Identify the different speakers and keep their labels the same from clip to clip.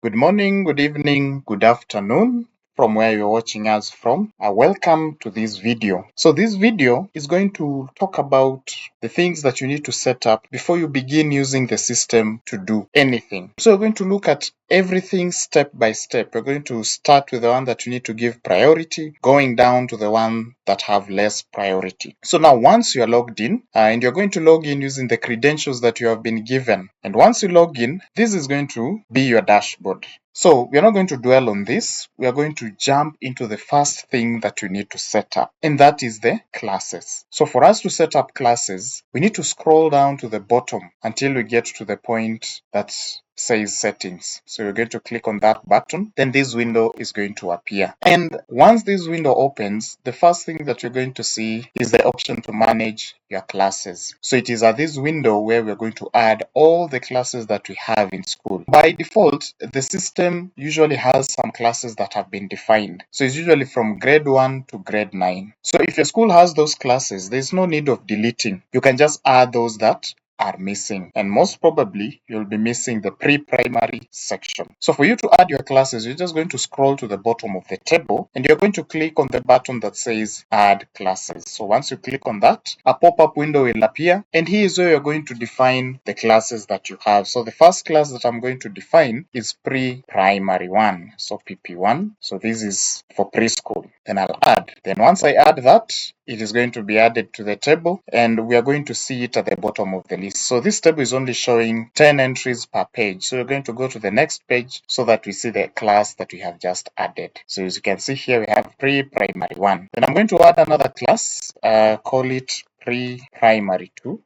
Speaker 1: Good morning, good evening, good afternoon from where you're watching us from. Welcome to this video. So this video is going to talk about the things that you need to set up before you begin using the system to do anything. So we're going to look at everything step by step. We're going to start with the one that you need to give priority, going down to the one that have less priority. So now once you are logged in, and you're going to log in using the credentials that you have been given. And once you log in, this is going to be your dashboard. So we're not going to dwell on this. We are going to jump into the first thing that you need to set up, and that is the classes. So for us to set up classes, we need to scroll down to the bottom until we get to the point that says settings. So you're going to click on that button, then this window is going to appear. And once this window opens, the first thing that you're going to see is the option to manage your classes. So it is at this window where we're going to add all the classes that we have in school. By default, the system usually has some classes that have been defined. So it's usually from grade 1 to grade 9. So if your school has those classes, there's no need of deleting. You can just add those that are missing, and most probably you'll be missing the pre-primary section. So for you to add your classes, you're just going to scroll to the bottom of the table and you're going to click on the button that says add classes. So once you click on that, a pop-up window will appear, and here is where you're going to define the classes that you have. So the first class that I'm going to define is pre-primary 1, so PP1. So this is for preschool. Then I'll add. Then once I add that, it is going to be added to the table, and we are going to see it at the bottom of the list. So this table is only showing 10 entries per page. So we're going to go to the next page so that we see the class that we have just added. So as you can see here, we have pre-primary 1. Then I'm going to add another class, call it pre-primary 2.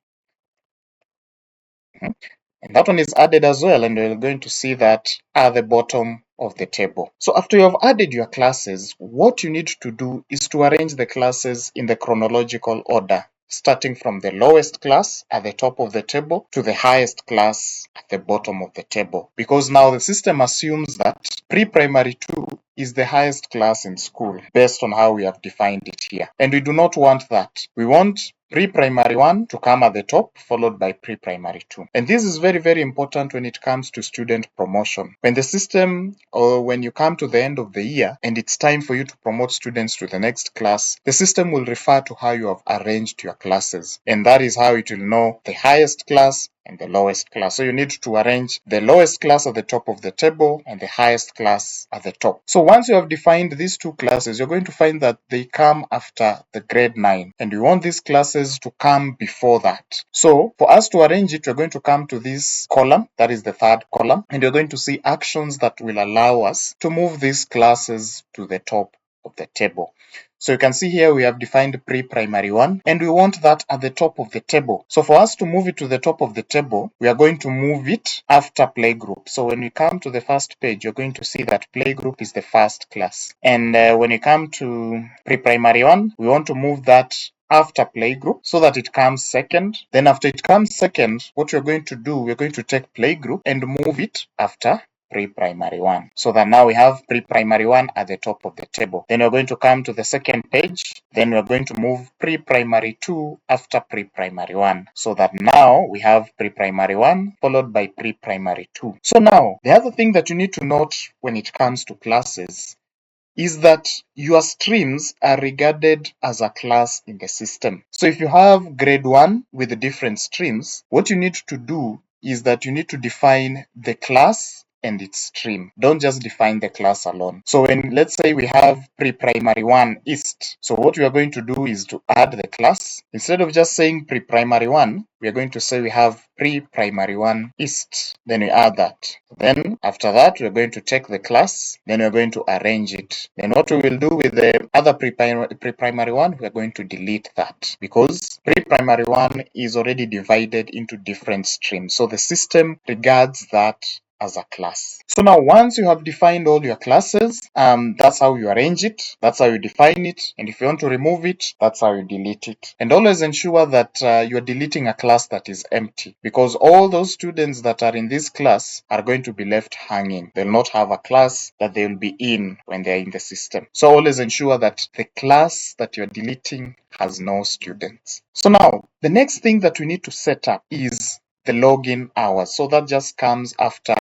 Speaker 1: And that one is added as well, and we're going to see that at the bottom of the table. So after you have added your classes, what you need to do is to arrange the classes in the chronological order, starting from the lowest class at the top of the table to the highest class at the bottom of the table. Because now the system assumes that pre-primary 2 is the highest class in school based on how we have defined it here. And we do not want that. We want pre-primary 1 to come at the top, followed by pre-primary 2. And this is very, very important when it comes to student promotion. When the system, or when you come to the end of the year and it's time for you to promote students to the next class, the system will refer to how you have arranged your classes. And that is how it will know the highest class and the lowest class. So you need to arrange the lowest class at the top of the table and the highest class at the top. So once you have defined these two classes, you're going to find that they come after the grade 9, and we want these classes to come before that. So for us to arrange it, we're going to come to this column, that is the third column, and you're going to see actions that will allow us to move these classes to the top of the table. So you can see here we have defined pre-primary 1, and we want that at the top of the table. So for us to move it to the top of the table, we are going to move it after playgroup. So when we come to the first page, you're going to see that playgroup is the first class. And when you come to pre-primary 1, we want to move that after playgroup so that it comes second. Then after it comes second, what we're going to do, we're going to take playgroup and move it after pre-primary 1, so that now we have pre-primary 1 at the top of the table. Then we're going to come to the second page. Then we're going to move pre-primary 2 after pre-primary 1, so that now we have pre-primary 1 followed by pre-primary 2. So now the other thing that you need to note when it comes to classes is that your streams are regarded as a class in the system. So if you have grade 1 with different streams, what you need to do is that you need to define the class and its stream. Don't just define the class alone. So when, let's say we have pre-primary 1 East, so what we are going to do is to add the class. Instead of just saying pre-primary 1, we are going to say we have pre-primary 1 East. Then we add that. Then after that, we're going to take the class. Then we're going to arrange it. Then what we will do with the other pre-primary 1, we're going to delete that, because pre-primary 1 is already divided into different streams. So the system regards that as a class. So now once you have defined all your classes, that's how you arrange it, that's how you define it, and if you want to remove it, that's how you delete it. And always ensure that you're deleting a class that is empty, because all those students that are in this class are going to be left hanging. They'll not have a class that they'll be in when they're in the system. So always ensure that the class that you're deleting has no students. So now the next thing that we need to set up is the login hours. So that just comes after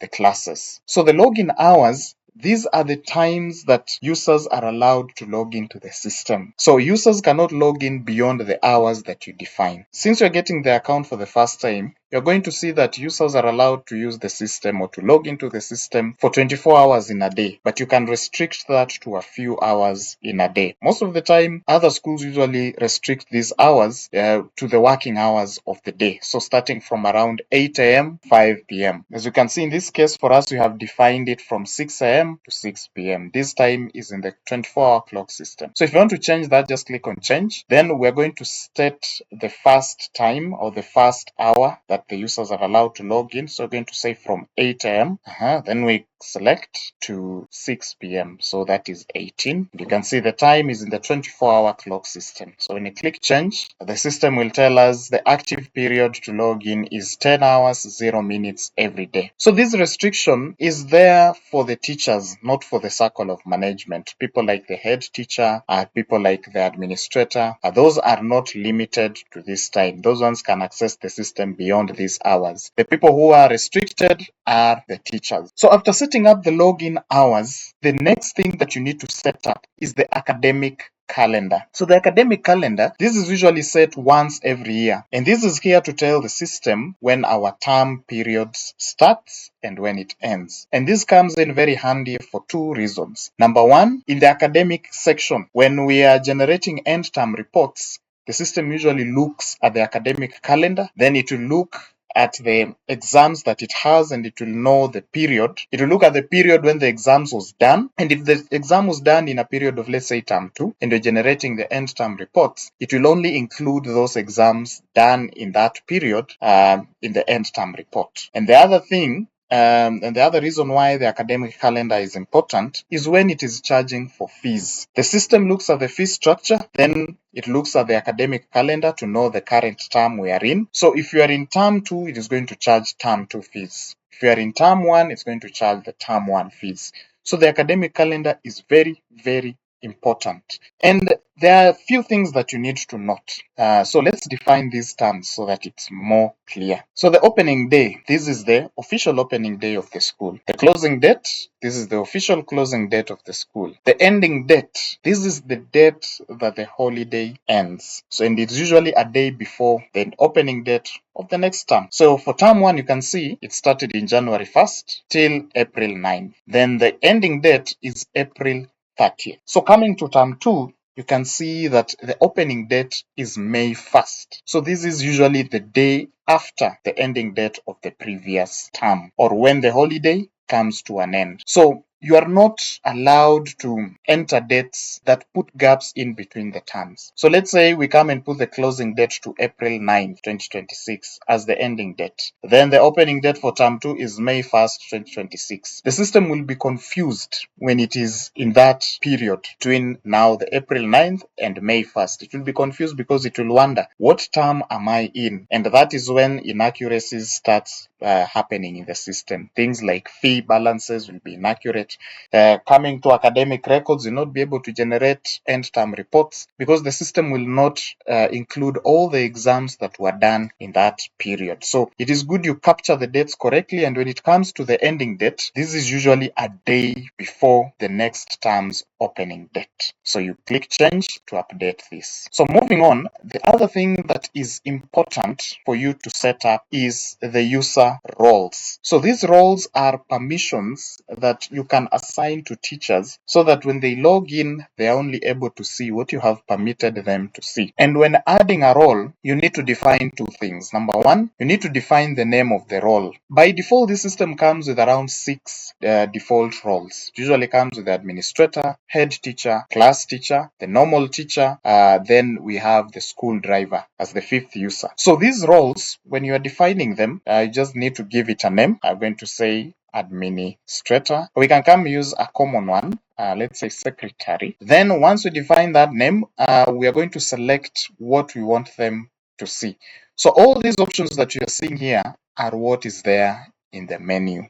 Speaker 1: the classes. So the login hours, these are the times that users are allowed to log into the system. So users cannot log in beyond the hours that you define. Since you're getting the account for the first time, you're going to see that users are allowed to use the system or to log into the system for 24 hours in a day, but you can restrict that to a few hours in a day. Most of the time, other schools usually restrict these hours to the working hours of the day. So starting from around 8 a.m., 5 p.m. As you can see in this case, for us, we have defined it from 6 a.m. to 6 p.m. This time is in the 24-hour clock system. So if you want to change that, just click on change. Then we're going to set the first time or the first hour that the users are allowed to log in. So we're going to say from 8 a.m. Then we select to 6 p.m. So that is 18. You can see the time is in the 24-hour clock system. So when you click change, the system will tell us the active period to log in is 10 hours, 0 minutes every day. So this restriction is there for the teachers, not for the circle of management. People like the head teacher, people like the administrator, those are not limited to this time. Those ones can access the system beyond these hours. The people who are restricted are the teachers. So after setting up the login hours, the next thing that you need to set up is the academic calendar. So the academic calendar, this is usually set once every year. And this is here to tell the system when our term periods starts and when it ends. And this comes in very handy for two reasons. Number one, in the academic section, when we are generating end term reports, the system usually looks at the academic calendar, then it will look at the exams that it has and it will know the period. It will look at the period when the exams was done. And if the exam was done in a period of, let's say, term 2, and you're generating the end term reports, it will only include those exams done in that period in the end term report. And the other thing, and the other reason why the academic calendar is important is when it is charging for fees. The system looks at the fee structure, then it looks at the academic calendar to know the current term we are in. So if you are in term 2, it is going to charge term 2 fees. If you are in term 1, it's going to charge the term 1 fees. So the academic calendar is very, very important. And there are a few things that you need to note. So let's define these terms so that it's more clear. So the opening day, this is the official opening day of the school. The closing date, this is the official closing date of the school. The ending date, this is the date that the holiday ends. So, and it's usually a day before the opening date of the next term. So for term 1, you can see it started in January 1st till April 9th. Then the ending date is April 30th. So coming to term 2, you can see that the opening date is May 1st. So this is usually the day after the ending date of the previous term or when the holiday comes to an end. So you are not allowed to enter dates that put gaps in between the terms. So let's say we come and put the closing date to April 9th, 2026 as the ending date. Then the opening date for term 2 is May 1st, 2026. The system will be confused when it is in that period between now the April 9th and May 1st. It will be confused because it will wonder, what term am I in? And that is when inaccuracies starts happening in the system. Things like fee balances will be inaccurate. Coming to academic records, you'll not be able to generate end term reports because the system will not include all the exams that were done in that period. So it is good you capture the dates correctly, and when it comes to the ending date, this is usually a day before the next term's opening date. So you click change to update this. So moving on, the other thing that is important for you to set up is the user roles. So these roles are permissions that you can assign to teachers so that when they log in, they are only able to see what you have permitted them to see. And when adding a role, you need to define two things. Number one, you need to define the name of the role. By default, this system comes with around 6 default roles. It usually comes with the administrator, head teacher, class teacher, the normal teacher, then we have the school driver as the 5th user. So these roles, when you are defining them, you just need to give it a name. I'm going to say administrator. We can come use a common one. Let's say secretary. Then once we define that name, we are going to select what we want them to see. So all these options that you are seeing here are what is there in the menu.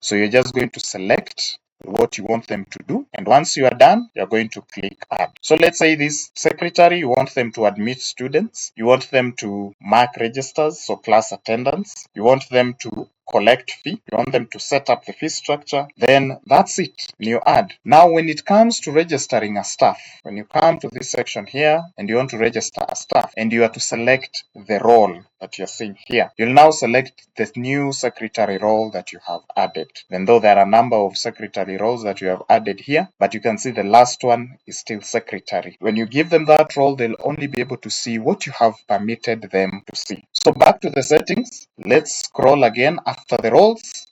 Speaker 1: So you're just going to select what you want them to do, and once you are done, you're going to click add. So let's say this secretary, you want them to admit students, you want them to mark registers, so class attendance, you want them to collect fee, you want them to set up the fee structure, then that's it. You add. Now, when it comes to registering a staff, when you come to this section here and you want to register a staff and you are to select the role that you're seeing here, you'll now select the new secretary role that you have added. Even though there are a number of secretary roles that you have added here, but you can see the last one is still secretary. When you give them that role, they'll only be able to see what you have permitted them to see. So back to the settings, let's scroll again after the roles.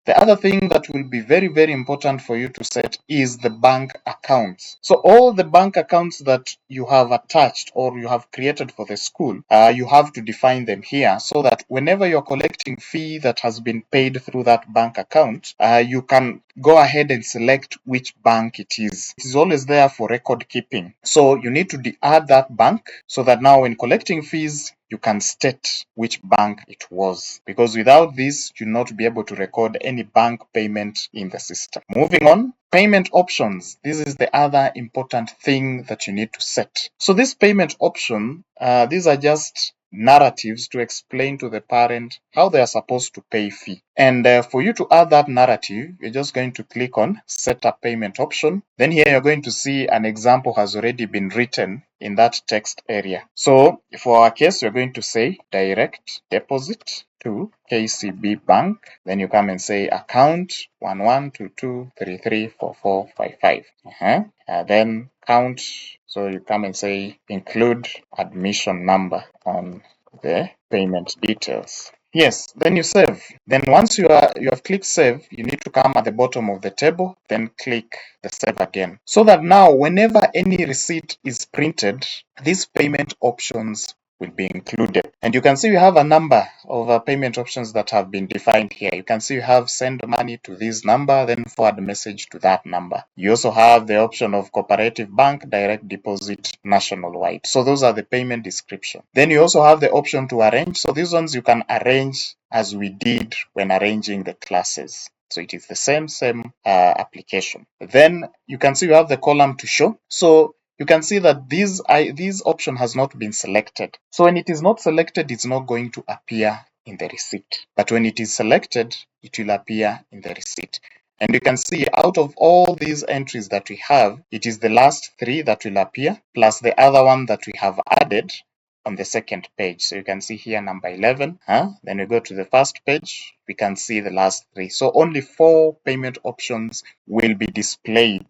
Speaker 1: The other thing that will be very, very important for you to set is the bank accounts. So all the bank accounts that you have attached or you have created for the school, you have to define them here so that whenever you're collecting fee that has been paid through that bank account, you can go ahead and select which bank it is. It is always there for record keeping. So you need to add that bank so that now when collecting fees, you can state which bank it was, because without this, you'll not be able to record any bank payment in the system. Moving on, payment options. This is the other important thing that you need to set. So this payment option, these are just narratives to explain to the parent how they are supposed to pay fee. And for you to add that narrative, you're just going to click on set a payment option. Then here you're going to see an example has already been written in that text area. So for our case, we're going to say direct deposit to KCB Bank. Then you come and say account 1122334455. Then count. So you come and say include admission number on the payment details. Yes, then you save. Then once you have clicked save, you need to come at the bottom of the table, then click the save again. So that now whenever any receipt is printed, these payment options will be included. And you can see we have a number of payment options that have been defined here. You can see you have send money to this number, then forward message to that number. You also have the option of cooperative bank, direct deposit, nationwide. So those are the payment description. Then you also have the option to arrange. So these ones you can arrange as we did when arranging the classes. So it is the same application. Then you can see you have the column to show. So you can see that this option has not been selected. So when it is not selected, it's not going to appear in the receipt. But when it is selected, it will appear in the receipt. And you can see out of all these entries that we have, it is the last three that will appear, plus the other one that we have added on the second page. So you can see here number 11. Then we go to the first page, we can see the last three. So only 4 payment options will be displayed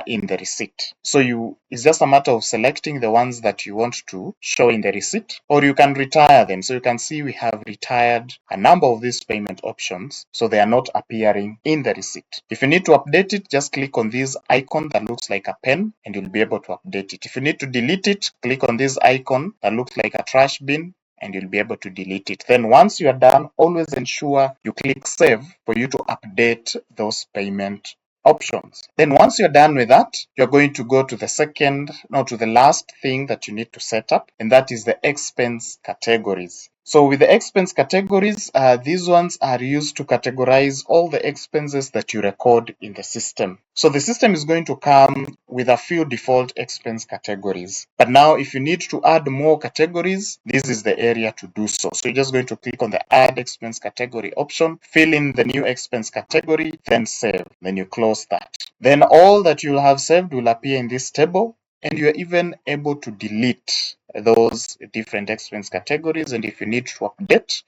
Speaker 1: in the receipt. So it's just a matter of selecting the ones that you want to show in the receipt, or you can retire them. So you can see we have retired a number of these payment options, so they are not appearing in the receipt. If you need to update it, just click on this icon that looks like a pen and you'll be able to update it. If you need to delete it, click on this icon that looks like a trash bin and you'll be able to delete it. Then once you are done, always ensure you click save for you to update those payment options. Then once you're done with that, you're going to go to the last thing that you need to set up, and that is the expense categories. So with the expense categories, these ones are used to categorize all the expenses that you record in the system. So the system is going to come with a few default expense categories. But now if you need to add more categories, this is the area to do so. So you're just going to click on the add expense category option, fill in the new expense category, then save. Then you close that. Then all that you'll have saved will appear in this table, and you're even able to delete those different expense categories. And if you need to update,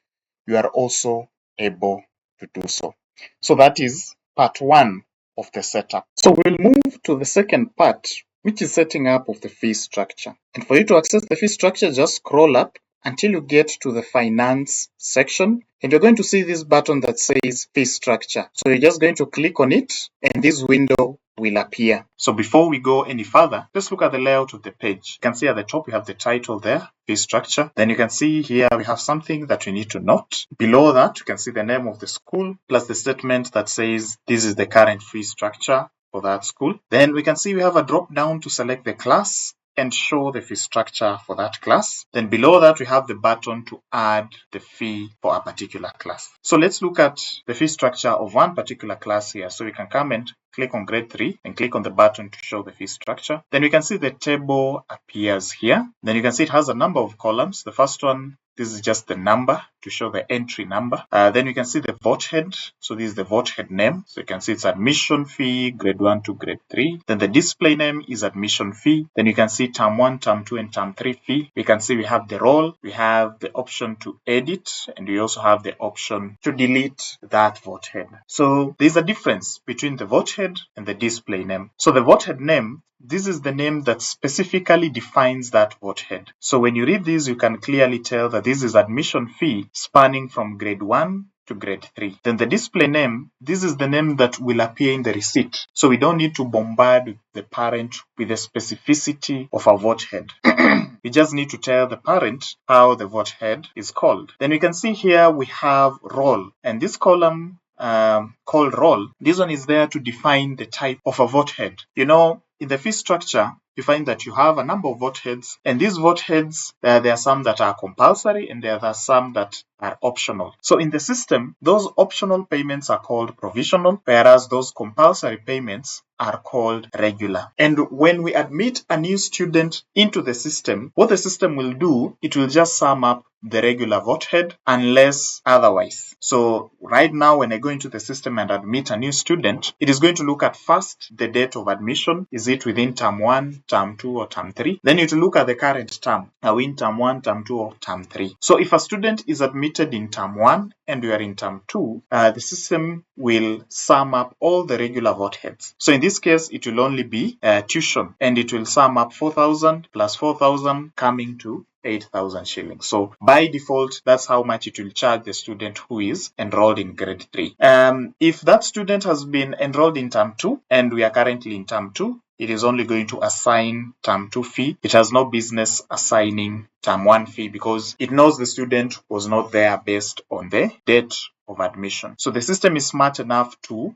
Speaker 1: you are also able to do so. So that is part 1 of the setup. So we'll move to the second part, which is setting up of the fee structure. And for you to access the fee structure, just scroll up until you get to the finance section, and you're going to see this button that says fee structure. So you're just going to click on it and this window will appear. So before we go any further, let's look at the layout of the page. You can see at the top we have the title there, fee structure. Then you can see here we have something that we need to note. Below that, you can see the name of the school plus the statement that says this is the current fee structure for that school. Then we can see we have a drop down to select the class and show the fee structure for that class. Then below that, we have the button to add the fee for a particular class. So let's look at the fee structure of one particular class here. So we can come and click on grade 3 and click on the button to show the fee structure. Then we can see the table appears here. Then you can see it has a number of columns. The first one, this is just the number to show the entry number. Then you can see the vote head. So this is the vote head name. So you can see it's admission fee, grade 1 to grade 3. Then the display name is admission fee. Then you can see term 1, term 2, and term 3 fee. We can see we have the role, we have the option to edit, and we also have the option to delete that vote head. So there's a difference between the vote head and the display name. So the vote head name, this is the name that specifically defines that vote head. So when you read this, you can clearly tell that this is admission fee spanning from grade 1 to grade 3. Then the display name, this is the name that will appear in the receipt. So we don't need to bombard the parent with the specificity of a vote head. We just need to tell the parent how the vote head is called. Then we can see here we have role, and this column called role, this one is there to define the type of a vote head. You know, in the fee structure, you find that you have a number of vote heads, and these vote heads, there are some that are compulsory and there are some that are optional. So in the system, those optional payments are called provisional, whereas those compulsory payments are called regular. And when we admit a new student into the system, what the system will do, it will just sum up the regular vote head unless otherwise. So right now, when I go into the system and admit a new student, it is going to look at first the date of admission. Is it within term 1, term 2, or term 3? Then it will look at the current term. Are we in term 1, term 2, or term 3? So if a student is admitted in term 1 and we are in term 2, the system will sum up all the regular vote heads. So in this case, it will only be tuition, and it will sum up 4,000 plus 4,000 coming to 8,000 shillings. So by default, that's how much it will charge the student who is enrolled in grade 3. If that student has been enrolled in term 2 and we are currently in term 2, it is only going to assign term 2 fee. It has no business assigning term 1 fee because it knows the student was not there based on the date of admission. So the system is smart enough to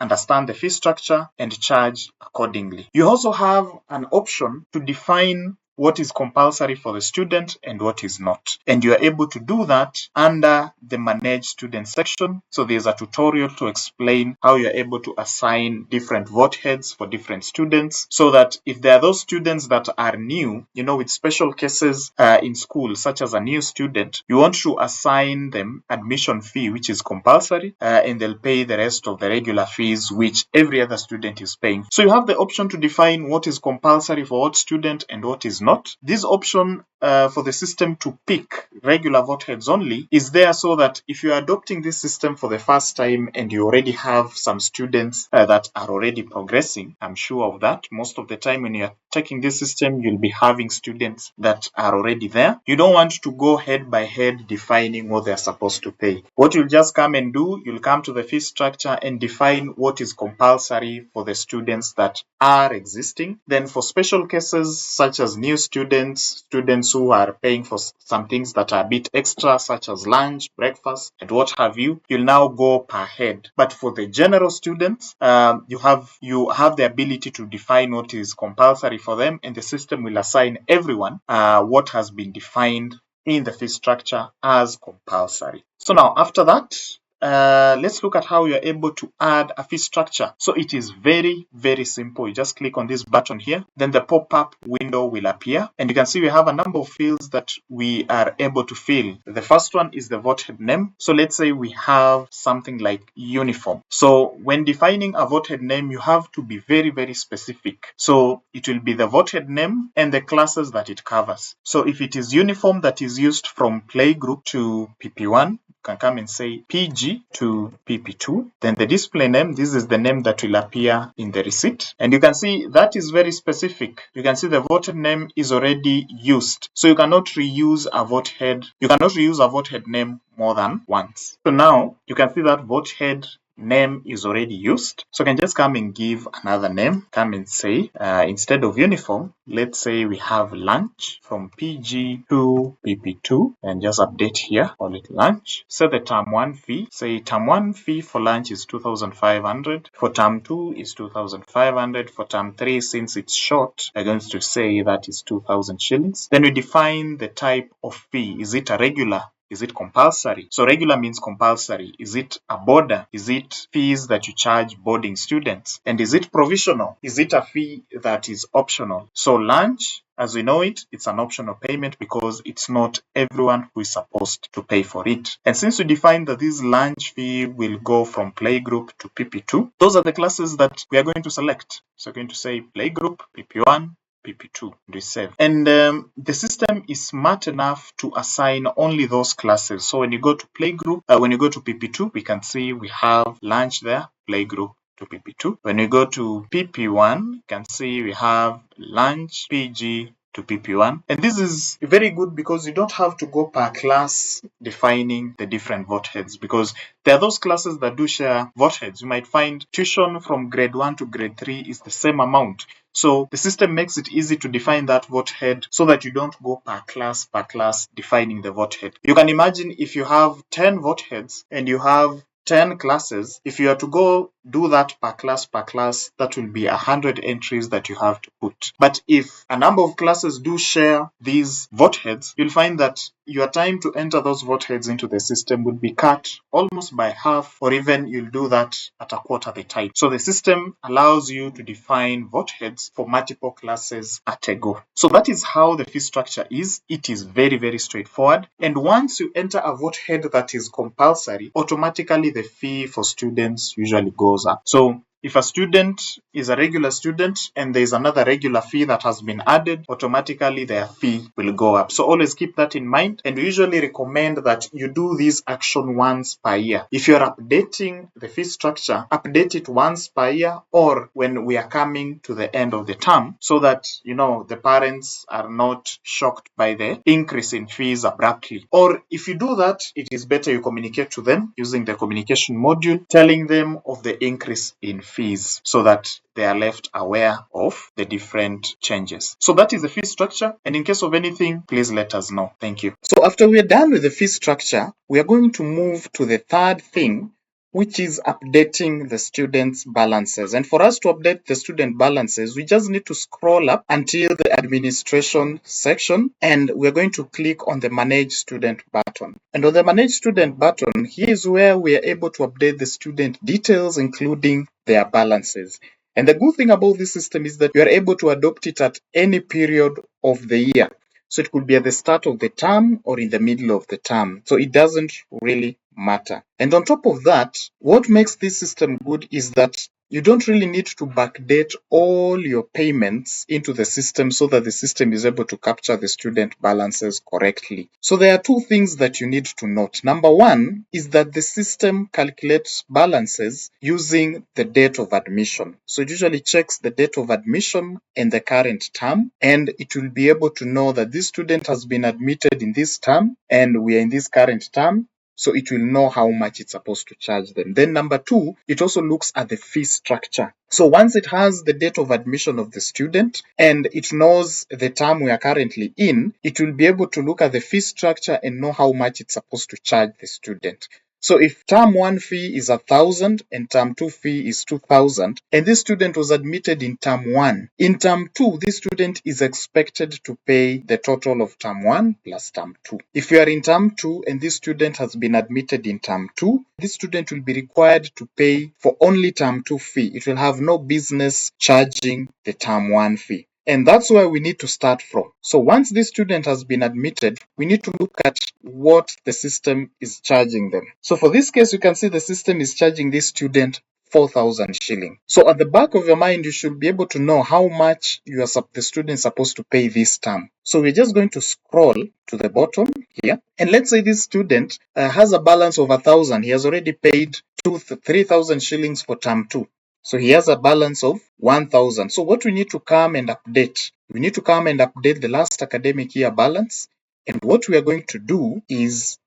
Speaker 1: understand the fee structure and charge accordingly. You also have an option to define what is compulsory for the student and what is not. And you are able to do that under the Manage Student section. So there's a tutorial to explain how you're able to assign different vote heads for different students, so that if there are those students that are new, you know, with special cases in school, such as a new student, you want to assign them admission fee, which is compulsory, and they'll pay the rest of the regular fees, which every other student is paying. So you have the option to define what is compulsory for what student and what is not. This option for the system to pick regular vote heads only is there so that if you are adopting this system for the first time and you already have some students that are already progressing, I'm sure of that. Most of the time when you're taking this system, you'll be having students that are already there. You don't want to go head by head defining what they're supposed to pay. What you'll just come and do, you'll come to the fee structure and define what is compulsory for the students that are existing. Then for special cases such as new students who are paying for some things that are a bit extra, such as lunch, breakfast, and what have you, you'll now go per head. But for the general students, you have the ability to define what is compulsory for them, and the system will assign everyone what has been defined in the fee structure as compulsory. So now after that, let's look at how you're able to add a fee structure. So it is very, very simple. You just click on this button here, then the pop-up window will appear, and you can see we have a number of fields that we are able to fill. The first one is the vote head name. So let's say we have something like uniform. So when defining a vote head name, you have to be very, very specific. So it will be the vote head name and the classes that it covers. So if it is uniform that is used from playgroup to PP1, can come and say PG to PP2. Then the display name, this is the name that will appear in the receipt. And you can see that is very specific. You can see the voted name is already used. So you cannot reuse a vote head. You cannot reuse a vote head name more than once. So now you can see that vote head name is already used. So I can just come and give another name. Come and say, instead of uniform, let's say we have lunch from PG to PP2, and just update here, call it lunch. Set the term 1 fee. Say term 1 fee for lunch is 2,500. For term 2 is 2,500. For term 3, since it's short, I'm going to say that is 2,000 shillings. Then we define the type of fee. Is it a regular? Is it compulsory? So regular means compulsory. Is it a boarder? Is it fees that you charge boarding students? And is it provisional? Is it a fee that is optional? So lunch, as we know it, it's an optional payment because it's not everyone who is supposed to pay for it. And since we defined that this lunch fee will go from playgroup to PP2, those are the classes that we are going to select. So we're going to say playgroup, PP1, PP2, and save. And the system is smart enough to assign only those classes. So when you go to playgroup, when you go to PP2, we can see we have lunch there, playgroup to PP2. When we go to PP1, you can see we have lunch, PG to PP1. And this is very good because you don't have to go per class defining the different vote heads, because there are those classes that do share vote heads. You might find tuition from grade 1 to grade 3 is the same amount. So the system makes it easy to define that vote head so that you don't go per class defining the vote head. You can imagine if you have 10 vote heads and you have 10 classes, if you are to go do that per class, that will be 100 entries that you have to put. But if a number of classes do share these vote heads, you'll find that your time to enter those vote heads into the system will be cut almost by half, or even you'll do that at a quarter the time. So the system allows you to define vote heads for multiple classes at a go. So that is how the fee structure is. It is very, very straightforward. And once you enter a vote head that is compulsory, automatically the fee for students usually goes up. So if a student is a regular student and there is another regular fee that has been added, automatically their fee will go up. So always keep that in mind, and we usually recommend that you do this action once per year. If you're updating the fee structure, update it once per year or when we are coming to the end of the term, so that the parents are not shocked by the increase in fees abruptly. Or if you do that, it is better you communicate to them using the communication module, telling them of the increase in fees so that they are left aware of the different changes. So that is the fee structure, and in case of anything, please let us know. Thank you. So after we are done with the fee structure, we are going to move to the third thing, which is updating the students' balances. And for us to update the student balances, we just need to scroll up until the administration section, and we're going to click on the Manage Student button. And on the Manage Student button, here is where we are able to update the student details, including their balances. And the good thing about this system is that you are able to adopt it at any period of the year. So it could be at the start of the term or in the middle of the term. So it doesn't really matter. And on top of that, what makes this system good is that you don't really need to backdate all your payments into the system so that the system is able to capture the student balances correctly. So there are two things that you need to note. Number one is that the system calculates balances using the date of admission. So it usually checks the date of admission and the current term, and it will be able to know that this student has been admitted in this term and we are in this current term. So it will know how much it's supposed to charge them. Then number two, it also looks at the fee structure. So once it has the date of admission of the student and it knows the term we are currently in, it will be able to look at the fee structure and know how much it's supposed to charge the student. So if term 1 fee is 1,000 and term 2 fee is 2,000, and this student was admitted in term 1, in term 2, this student is expected to pay the total of term 1 plus term 2. If you are in term 2 and this student has been admitted in term 2, this student will be required to pay for only term 2 fee. It will have no business charging the term 1 fee. And that's where we need to start from. So once this student has been admitted, we need to look at what the system is charging them. So for this case, you can see the system is charging this student 4,000 shilling. So at the back of your mind, you should be able to know how much the student is supposed to pay this term. So we're just going to scroll to the bottom here. And let's say this student has a balance of 1,000. He has already paid 3,000 shillings for term 2. So he has a balance of 1,000. So what we need to come and update, we need to come and update the last academic year balance. And what we are going to do is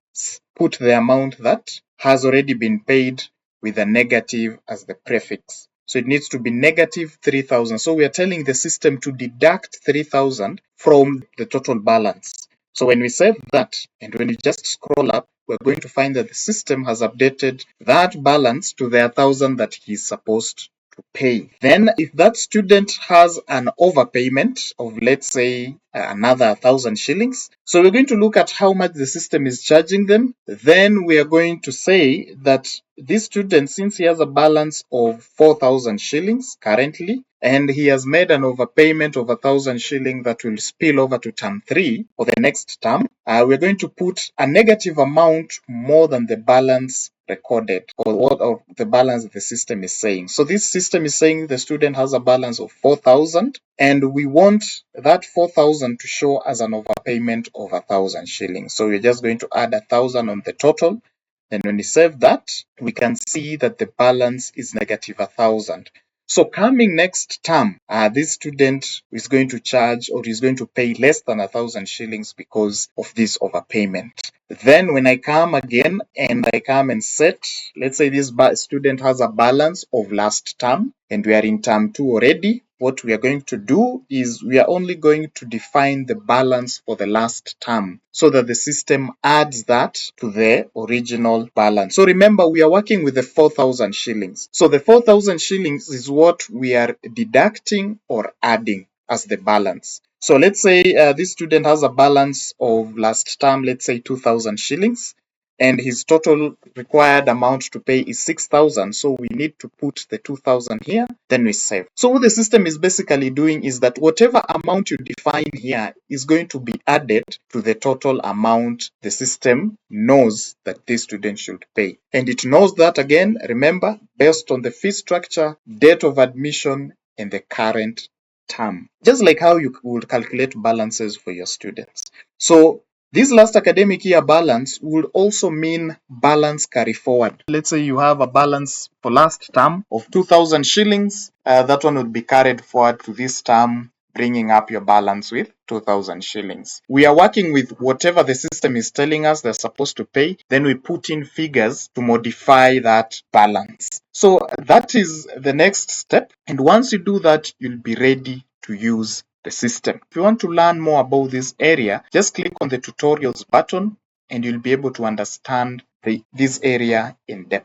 Speaker 1: put the amount that has already been paid with a negative as the prefix. So it needs to be negative 3,000. So we are telling the system to deduct 3,000 from the total balance. So when we save that, and when we just scroll up, we're going to find that the system has updated that balance to the 1,000 that he's supposed to pay. Then if that student has an overpayment of, let's say, another 1,000 shillings, so we're going to look at how much the system is charging them. Then we are going to say that this student, since he has a balance of 4,000 shillings currently, and he has made an overpayment of 1,000 shilling that will spill over to term 3 or the next term, we're going to put a negative amount more than the balance recorded, or what of the balance the system is saying. So this system is saying the student has a balance of 4,000, and we want that 4,000 to show as an overpayment of 1,000 shillings. So we're just going to add 1,000 on the total. Then when we save that, we can see that the balance is negative 1,000. So coming next term, this student is going to charge, or is going to pay less than 1,000 shillings because of this overpayment. Then when I come again and I come and set, let's say this student has a balance of last term and we are in term 2 already. What we are going to do is we are only going to define the balance for the last term so that the system adds that to the original balance. So remember, we are working with the 4,000 shillings. So the 4,000 shillings is what we are deducting or adding as the balance. So let's say this student has a balance of last term, let's say 2,000 shillings, and his total required amount to pay is 6,000. So we need to put the 2,000 here, then we save. So what the system is basically doing is that whatever amount you define here is going to be added to the total amount the system knows that this student should pay. And it knows that, again, remember, based on the fee structure, date of admission, and the current term, just like how you would calculate balances for your students. So this last academic year balance would also mean balance carry forward. Let's say you have a balance for last term of 2,000 shillings. That one would be carried forward to this term, bringing up your balance with 2,000 shillings. We are working with whatever the system is telling us they're supposed to pay. Then we put in figures to modify that balance. So that is the next step. And once you do that, you'll be ready to use the system. If you want to learn more about this area, just click on the tutorials button and you'll be able to understand this area in depth.